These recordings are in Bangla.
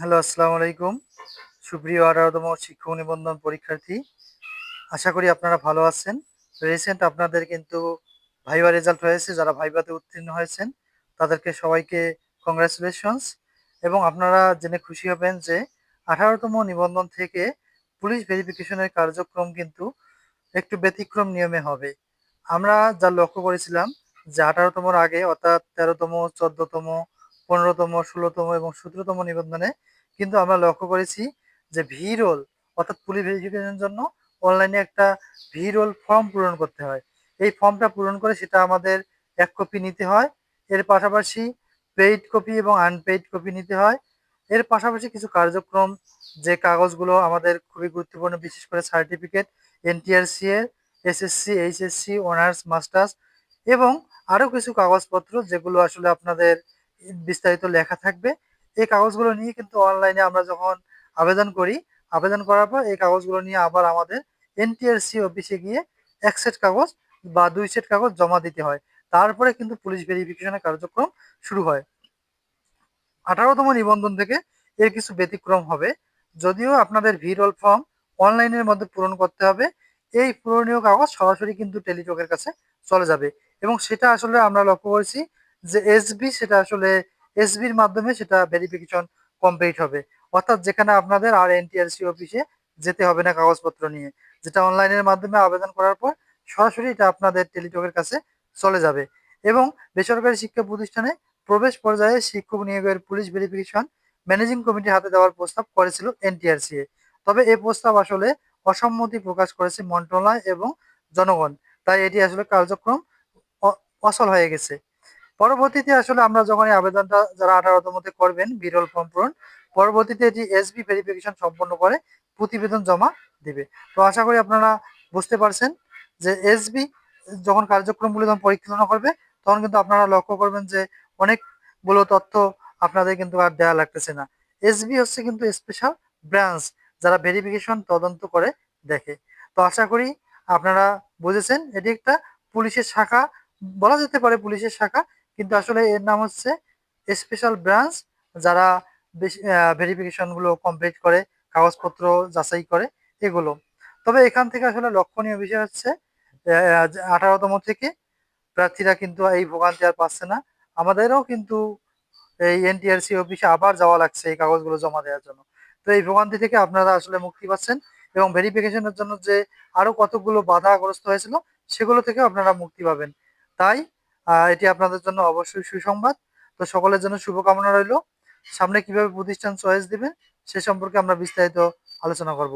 হ্যালো, আসসালামু আলাইকুম। সুপ্রিয় ১৮তম শিক্ষক নিবন্ধন পরীক্ষার্থী। আশা করি আপনারা ভালো আছেন। রিসেন্ট আপনাদের কিন্তু ভাইবা রেজাল্ট হয়েছে। যারা ভাইভাতে উত্তীর্ণ হয়েছেন, তাদেরকে সবাইকে কংগ্রাচুলেশনস এবং আপনারা জেনে খুশি হবেন যে ১৮তম নিবন্ধন থেকে পুলিশ ভেরিফিকেশনের কার্যক্রম কিন্তু একটু ব্যতিক্রম নিয়মে হবে। আমরা যা লক্ষ্য করেছিলাম যে ১৮তমর আগে অর্থাৎ ১৩তম, ১৪তম, ১৫তম, ১৬তম এবং ১৭তম নিবন্ধনে কিন্তু আমরা লক্ষ্য করেছি যে ভি-রোল অর্থাৎ পুলিশ ভেরিফিকেশনের জন্য অনলাইনে একটা ভি-রোল ফর্ম পূরণ করতে হয়। এই ফর্মটা পূরণ করে সেটা আমাদের ১ কপি নিতে হয়। এর পাশাপাশি পেইড কপি এবং আনপেইড কপি নিতে হয়। এর পাশাপাশি কিছু কার্যক্রম যে কাগজগুলো আমাদের খুবই গুরুত্বপূর্ণ, বিশেষ করে সার্টিফিকেট, এনটিআরসি এর, এসএসসি, এইচএসসি, অনার্স, মাস্টার্স এবং আরো কিছু কাগজপত্র যেগুলো আসলে আপনাদের বিস্তারিত লেখা থাকবে। এই কাগজগুলো নিয়ে কিন্তু অনলাইনে আমরা যখন আবেদন করি, আবেদন করার পর এই কাগজগুলো নিয়ে আবার আমাদের এনটিআরসি অফিসে গিয়ে ১ সেট কাগজ বা ২ সেট কাগজ জমা দিতে হয়। তারপরে কিন্তু পুলিশ ভেরিফিকেশনের কার্যক্রম শুরু হয়। ১৮তম নিবন্ধন থেকে এর কিছু ব্যতিক্রম হবে। যদিও আপনাদের ভি-রোল ফর্ম অনলাইনের মধ্যে পূরণ করতে হবে। এই পূরণীয় কাগজ সরাসরি কিন্তু টেলিটকের কাছে চলে যাবে এবং সেটা আসলে আমরা লক্ষ্য করেছি যে এসবি সেটা আসলে এসবির মাধ্যমে সেটা ভেরিফিকেশন কমপ্লিট হবে। অর্থাৎ যেখানে আপনাদের আর এনটিআরসি অফিসে যেতে হবে না কাগজপত্র নিয়ে। যেটা অনলাইনের মাধ্যমে আবেদন করার পর সরাসরি এটা আপনাদের টেলিটকের কাছে চলে যাবে এবং বেসরকারি শিক্ষা প্রতিষ্ঠানে প্রবেশ পর্যায়ে শিক্ষক নিয়োগের পুলিশ ভেরিফিকেশন ম্যানেজিং কমিটির হাতে দেওয়ার প্রস্তাব করেছিল এনটিআরসিএ। তবে এই প্রস্তাব আসলে অসম্মতি প্রকাশ করেছে মন্ত্রণালয় এবং জনগণ। তাই এটি আসলে কার্যক্রম অচল হয়ে গেছে। পরবর্তীতে আসলে আমরা যখন এই আবেদনটা যারা ১৮তম তে করবেন বিরল ফর্ম পূরণ, পরবর্তীতে এটি এসবি ভেরিফিকেশন সম্পন্ন করে প্রতিবেদন জমা দিবে। তো আশা করি আপনারা বুঝতে পারছেন যে এসবি যখন কার্যক্রমগুলো যখন পরিচালনা করবে, তখন কিন্তু আপনারা লক্ষ্য করবেন যে অনেকগুলো তথ্য আপনাদের কিন্তু আর দেয়া লাগতেছে না। এসবি হচ্ছে কিন্তু স্পেশাল ব্রাঞ্চ, যারা ভেরিফিকেশন তদন্ত করে দেখে। তো আশা করি আপনারা বুঝেছেন, এটি একটা পুলিশের শাখা, বলা যেতে পারে পুলিশের শাখা, কিন্তু আসলে এর নাম হচ্ছে স্পেশাল ব্রাঞ্চ, যারা ভেরিফিকেশন গুলো কমপ্লিট করে, কাগজপত্র যাচাই করে এগুলো। তবে এখান থেকে আসলে লক্ষণীয় বিষয় হচ্ছে ১৮তম থেকে প্রার্থীরা কিন্তু এই ভোগান্তি আর পাচ্ছে না। আমাদেরও কিন্তু এই এনটিআরসি অফিসে আবার যাওয়া লাগছে এই কাগজগুলো জমা দেওয়ার জন্য। তো এই ভোগান্তি থেকে আপনারা আসলে মুক্তি পাচ্ছেন এবং ভেরিফিকেশনের জন্য যে আরো কতগুলো বাধাগ্রস্ত হয়েছিল, সেগুলো থেকে আপনারা মুক্তি পাবেন। তাই এটি আপনাদের জন্য অবশ্যই সুসংবাদ। তো সকলের জন্য শুভকামনা রইল। সামনে কিভাবে প্রতিষ্ঠান চয়েস দিবেন সে সম্পর্কে আমরা বিস্তারিত আলোচনা করব।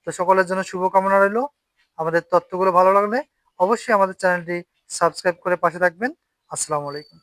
তো সকলের জন্য শুভকামনা রইল। আমাদের তথ্যগুলো ভালো লাগলে অবশ্যই আমাদের চ্যানেলটি সাবস্ক্রাইব করে পাশে থাকবেন। আসসালামু আলাইকুম।